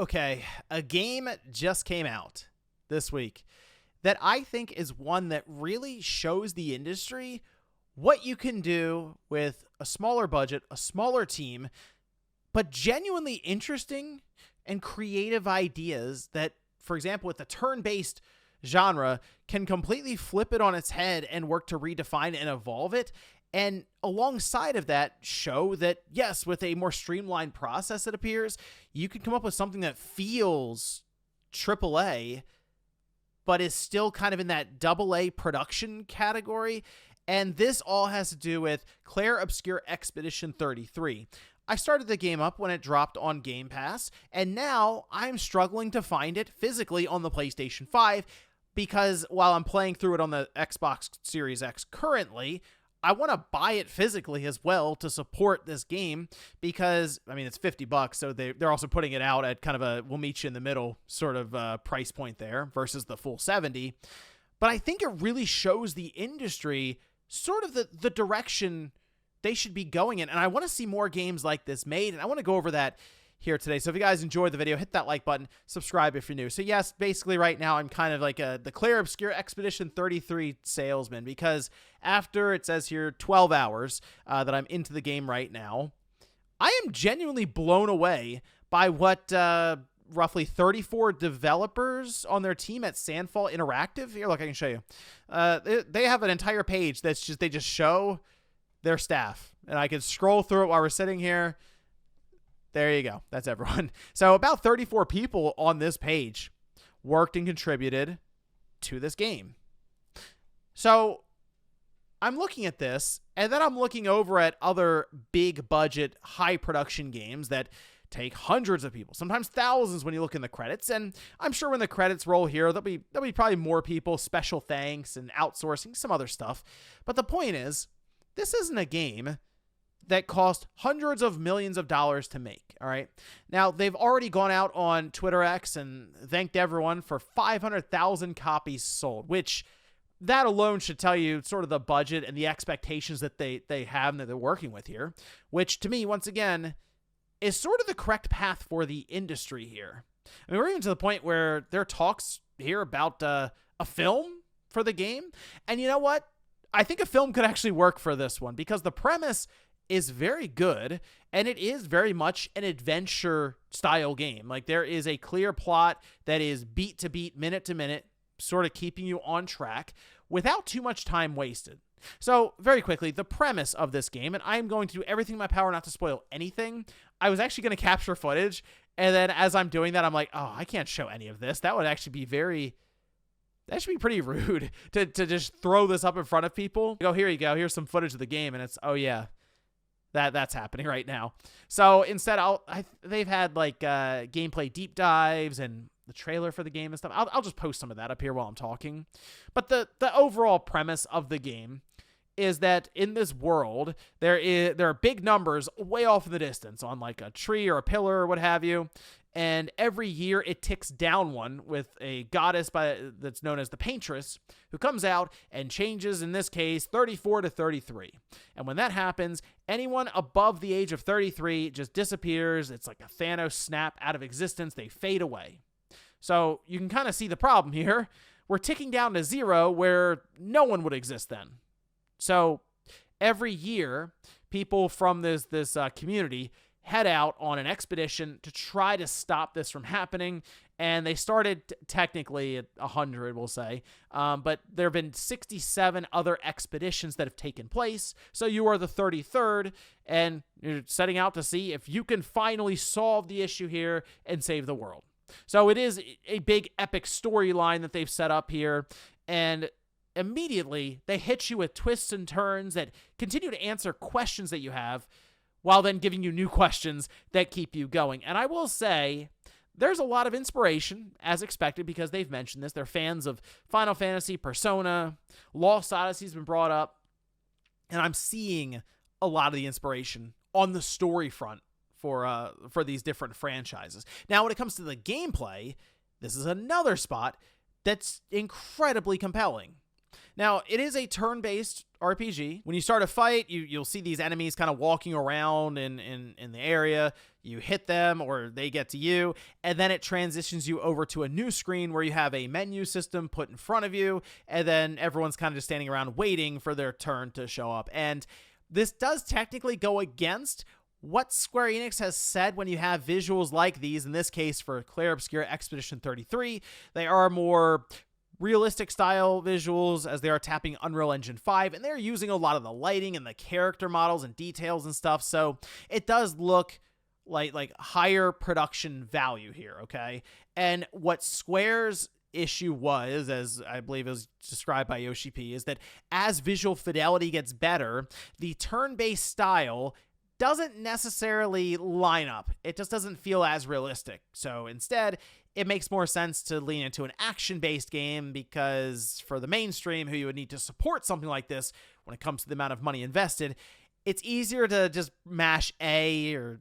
Okay, a game just came out this week that I think is one that really shows the industry what you can do with a smaller budget, a smaller team, but genuinely interesting and creative ideas that, for example, with the turn-based genre, can completely flip it on its head and work to redefine and evolve it. And alongside of that, show that, yes, with a more streamlined process, it appears, you can come up with something that feels AAA, but is still kind of in that AA production category. And this all has to do with Clair Obscur Expedition 33. I started the game up when it dropped on Game Pass, and now I'm struggling to find it physically on the PlayStation 5 because while I'm playing through it on the Xbox Series X currently, I want to buy it physically as well to support this game because, I mean, it's $50, so they're also putting it out at kind of a we'll meet you in the middle sort of price point there versus the full 70. But I think it really shows the industry sort of the direction they should be going in. And I want to see more games like this made, and I want to go over that here today. So if you guys enjoyed the video, hit that like button, subscribe if you're new. So yes, basically right now I'm kind of like the Clair Obscur Expedition 33 salesman because after, it says here, 12 hours that I'm into the game right now, I am genuinely blown away by what roughly 34 developers on their team at Sandfall Interactive. Here, look, I can show you. They have an entire page that's just, they just show their staff. And I can scroll through it while we're sitting here. There you go. That's everyone. So about 34 people on this page worked and contributed to this game. So I'm looking at this, and then I'm looking over at other big budget, high production games that take hundreds of people, sometimes thousands when you look in the credits. And I'm sure when the credits roll here, there'll be probably more people, special thanks and outsourcing, some other stuff. But the point is, this isn't a game that cost hundreds of millions of dollars to make, all right? Now, they've already gone out on Twitter X and thanked everyone for 500,000 copies sold, which that alone should tell you sort of the budget and the expectations that they have and that they're working with here, which to me, once again, is sort of the correct path for the industry here. I mean, we're even to the point where there are talks here about a film for the game, and you know what? I think a film could actually work for this one because the premise is very good, and it is very much an adventure style game. Like, there is a clear plot that is beat to beat, minute to minute, sort of keeping you on track without too much time wasted. So very quickly, the premise of this game, and I'm going to do everything in my power not to spoil anything. I was actually going to capture footage, and then as I'm doing that, I'm like, oh, I can't show any of this. That would actually be that should be pretty rude to just throw this up in front of people. Go, here you go. Here's some footage of the game, and it's, oh yeah. That's happening right now. So instead, they've had like gameplay deep dives and the trailer for the game and stuff. I'll just post some of that up here while I'm talking. But the overall premise of the game is that in this world, there are big numbers way off in the distance on like a tree or a pillar or what have you. And every year it ticks down one with a goddess that's known as the Paintress, who comes out and changes, in this case, 34 to 33. And when that happens, anyone above the age of 33 just disappears. It's like a Thanos snap out of existence. They fade away. So you can kind of see the problem here. We're ticking down to 0 where no one would exist then. So every year, people from this community head out on an expedition to try to stop this from happening. And they started technically at 100, we'll say. But there have been 67 other expeditions that have taken place. So you are the 33rd, and you're setting out to see if you can finally solve the issue here and save the world. So it is a big epic storyline that they've set up here. And immediately they hit you with twists and turns that continue to answer questions that you have, while then giving you new questions that keep you going. And I will say, there's a lot of inspiration, as expected, because they've mentioned this. They're fans of Final Fantasy, Persona, Lost Odyssey's been brought up, and I'm seeing a lot of the inspiration on the story front for these different franchises. Now, when it comes to the gameplay, this is another spot that's incredibly compelling. Now, it is a turn-based RPG. When you start a fight, you'll see these enemies kind of walking around in the area. you hit them or they get to you, and then it transitions you over to a new screen where you have a menu system put in front of you, and then everyone's kind of just standing around waiting for their turn to show up. And this does technically go against what Square Enix has said when you have visuals like these. In this case, for Clair Obscur Expedition 33, they are more realistic style visuals as they are tapping Unreal Engine 5, and they're using a lot of the lighting and the character models and details and stuff, so it does look like higher production value here, okay? And what Square's issue was, as I believe it was described by Yoshi P, is that as visual fidelity gets better, the turn-based style doesn't necessarily line up. It just doesn't feel as realistic. So instead, it makes more sense to lean into an action-based game, because for the mainstream who you would need to support something like this when it comes to the amount of money invested, it's easier to just mash A or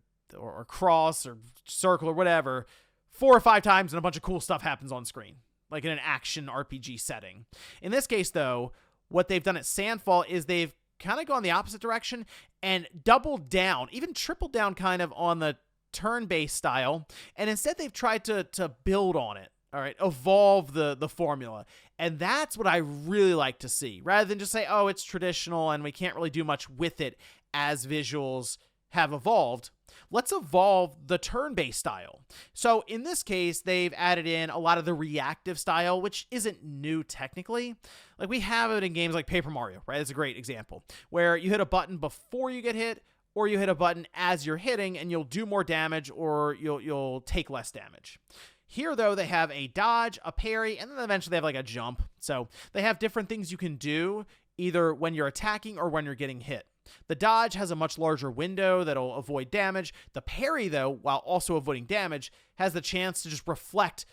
cross or circle or whatever 4 or 5 times and a bunch of cool stuff happens on screen, like in an action RPG setting. In this case, though, what they've done at Sandfall is they've kind of gone the opposite direction and doubled down, even tripled down kind of on the turn-based style, and instead they've tried to build on it, all right, evolve the formula. And that's what I really like to see, rather than just say, oh, it's traditional and we can't really do much with it as visuals have evolved. Let's evolve the turn-based style. So in this case, they've added in a lot of the reactive style, which isn't new technically. Like, we have it in games like Paper Mario, right? It's a great example, where you hit a button before you get hit, or you hit a button as you're hitting, and you'll do more damage, or you'll take less damage. Here, though, they have a dodge, a parry, and then eventually they have like a jump. So they have different things you can do, either when you're attacking or when you're getting hit. The dodge has a much larger window that'll avoid damage. The parry, though, while also avoiding damage, has the chance to just reflect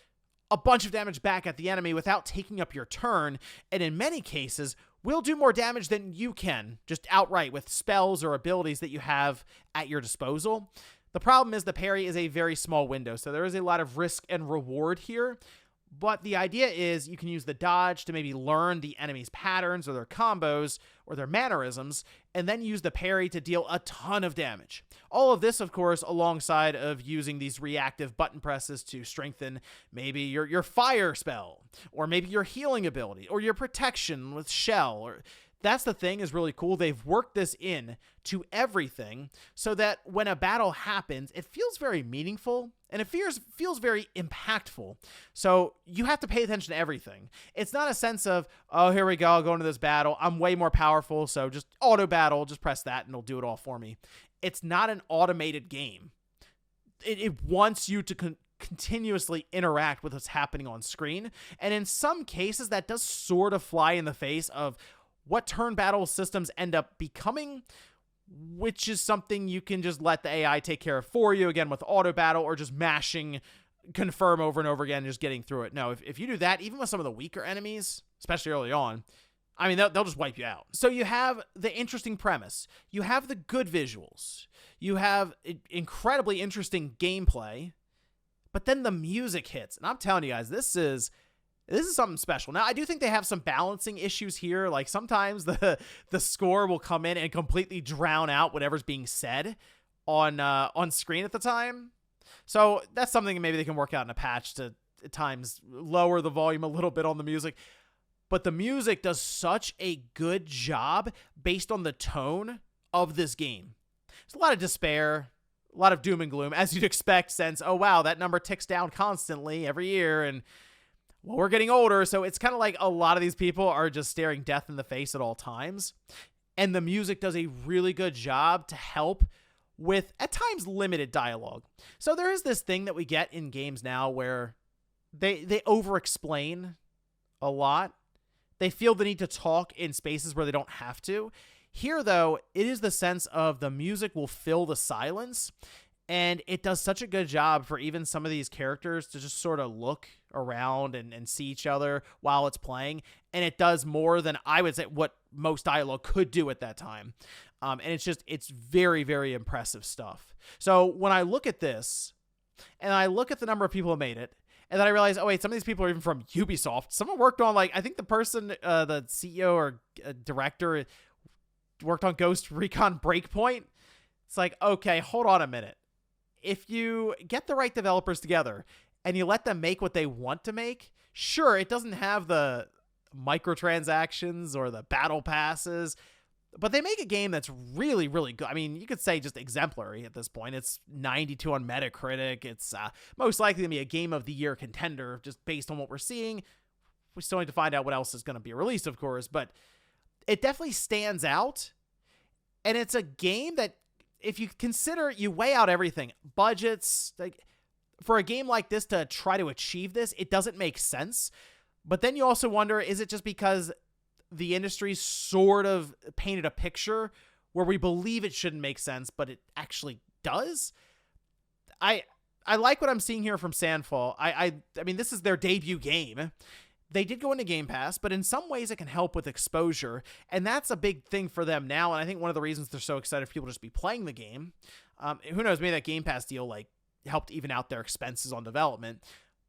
a bunch of damage back at the enemy without taking up your turn, and in many cases will do more damage than you can, just outright with spells or abilities that you have at your disposal. The problem is the parry is a very small window, so there is a lot of risk and reward here. But the idea is you can use the dodge to maybe learn the enemy's patterns or their combos or their mannerisms, and then use the parry to deal a ton of damage. All of this, of course, alongside of using these reactive button presses to strengthen maybe your fire spell, or maybe your healing ability, or your protection with shell, or that's the thing is really cool. They've worked this in to everything so that when a battle happens, it feels very meaningful and it feels very impactful. So you have to pay attention to everything. It's not a sense of, oh, here we go, I'll go into this battle. I'm way more powerful, so just auto battle, just press that and it'll do it all for me. It's not an automated game. It wants you to continuously interact with what's happening on screen. And in some cases, that does sort of fly in the face of what turn battle systems end up becoming, which is something you can just let the AI take care of for you, again, with auto battle or just mashing confirm over and over again and just getting through it. No, if you do that, even with some of the weaker enemies, especially early on, I mean, they'll just wipe you out. So you have the interesting premise. You have the good visuals. You have incredibly interesting gameplay, but then the music hits. And I'm telling you guys, this is something special. Now, I do think they have some balancing issues here. Like, sometimes the score will come in and completely drown out whatever's being said on screen at the time. So that's something maybe they can work out in a patch to, at times, lower the volume a little bit on the music. But the music does such a good job based on the tone of this game. There's a lot of despair, a lot of doom and gloom, as you'd expect, since, oh wow, that number ticks down constantly every year, and well, we're getting older, so it's kind of like a lot of these people are just staring death in the face at all times. And the music does a really good job to help with, at times, limited dialogue. So there is this thing that we get in games now where they over-explain a lot. They feel the need to talk in spaces where they don't have to. Here, though, it is the sense of the music will fill the silence, and it does such a good job for even some of these characters to just sort of look around and see each other while it's playing. And it does more than, I would say, what most dialogue could do at that time. And it's very, very impressive stuff. So when I look at this, and I look at the number of people who made it, and then I realize, oh wait, some of these people are even from Ubisoft. Someone worked on, like, I think the person, the CEO or director worked on Ghost Recon Breakpoint. It's like, okay, hold on a minute. if you get the right developers together and you let them make what they want to make, sure, it doesn't have the microtransactions or the battle passes, but they make a game that's really, really good. I mean, you could say just exemplary at this point. It's 92 on Metacritic. It's most likely to be a Game of the Year contender just based on what we're seeing. We still need to find out what else is going to be released, of course, but it definitely stands out. And it's a game that, if you consider, you weigh out everything, budgets, like for a game like this to try to achieve this, it doesn't make sense. But then you also wonder, is it just because the industry sort of painted a picture where we believe it shouldn't make sense, but it actually does? I like what I'm seeing here from Sandfall. I mean, this is their debut game. They did go into Game Pass, but in some ways it can help with exposure, and that's a big thing for them now, and I think one of the reasons they're so excited for people to just be playing the game. Who knows, maybe that Game Pass deal like helped even out their expenses on development.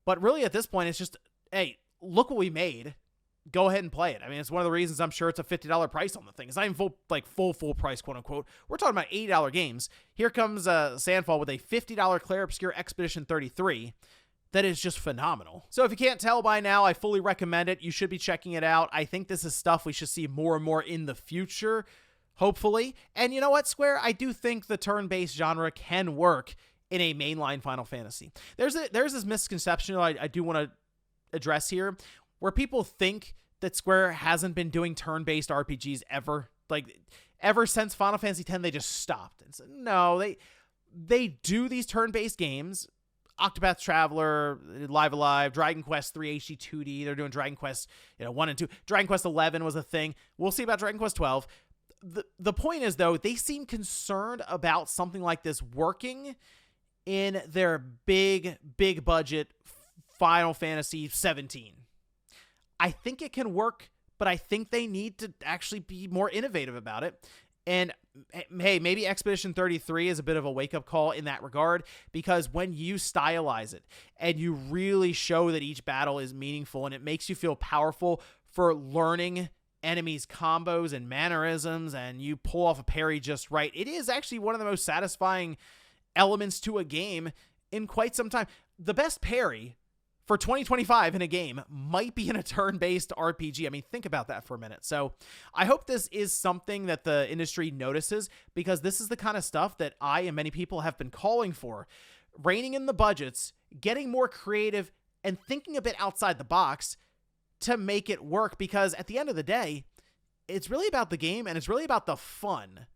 But really at this point, it's just, hey, look what we made. Go ahead and play it. I mean, it's one of the reasons I'm sure it's a $50 price on the thing. It's not even full price, quote unquote. We're talking about $80 games. Here comes Sandfall with a $50 Clair Obscur Expedition 33. That is just phenomenal. So if you can't tell by now, I fully recommend it. You should be checking it out. I think this is stuff we should see more and more in the future, hopefully. And you know what, Square? I do think the turn-based genre can work in a mainline Final Fantasy. There's this misconception I do want to address here, where people think that Square hasn't been doing turn-based RPGs ever. Like, ever since Final Fantasy X, they just stopped. And so, no, they do these turn-based games. Octopath Traveler, Live Alive, Dragon Quest 3 HD 2D. They're doing Dragon Quest 1 and 2. Dragon Quest 11 was a thing. We'll see about Dragon Quest 12. The point is, though, they seem concerned about something like this working in their big budget Final Fantasy 17. I think it can work, but I think they need to actually be more innovative about it. And hey, maybe Expedition 33 is a bit of a wake-up call in that regard, because when you stylize it and you really show that each battle is meaningful and it makes you feel powerful for learning enemies' combos and mannerisms, and you pull off a parry just right, it is actually one of the most satisfying elements to a game in quite some time. The best parry for 2025 in a game might be in a turn-based RPG. I mean, think about that for a minute. So I hope this is something that the industry notices, because this is the kind of stuff that I and many people have been calling for. Reining in the budgets, getting more creative, and thinking a bit outside the box to make it work, because at the end of the day, it's really about the game and it's really about the fun.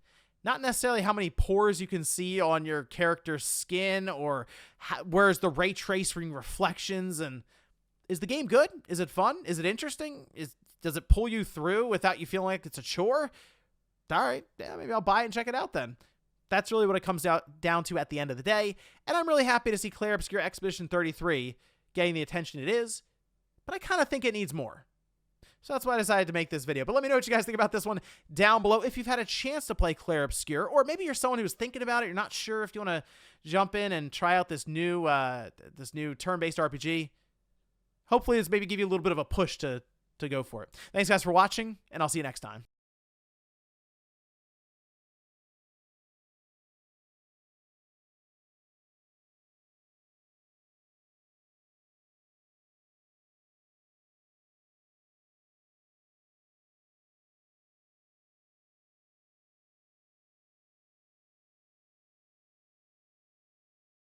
Not necessarily how many pores you can see on your character's skin, or where's the ray tracing reflections, and is the game good? Is it fun? Is it interesting? Does it pull you through without you feeling like it's a chore? All right, yeah, maybe I'll buy it and check it out then. That's really what it comes down to at the end of the day, and I'm really happy to see Clair Obscur Expedition 33 getting the attention it is, but I kind of think it needs more. So that's why I decided to make this video. But let me know what you guys think about this one down below. If you've had a chance to play Clair Obscur, or maybe you're someone who's thinking about it, you're not sure if you want to jump in and try out this new turn-based RPG. Hopefully this maybe give you a little bit of a push to go for it. Thanks guys for watching, and I'll see you next time.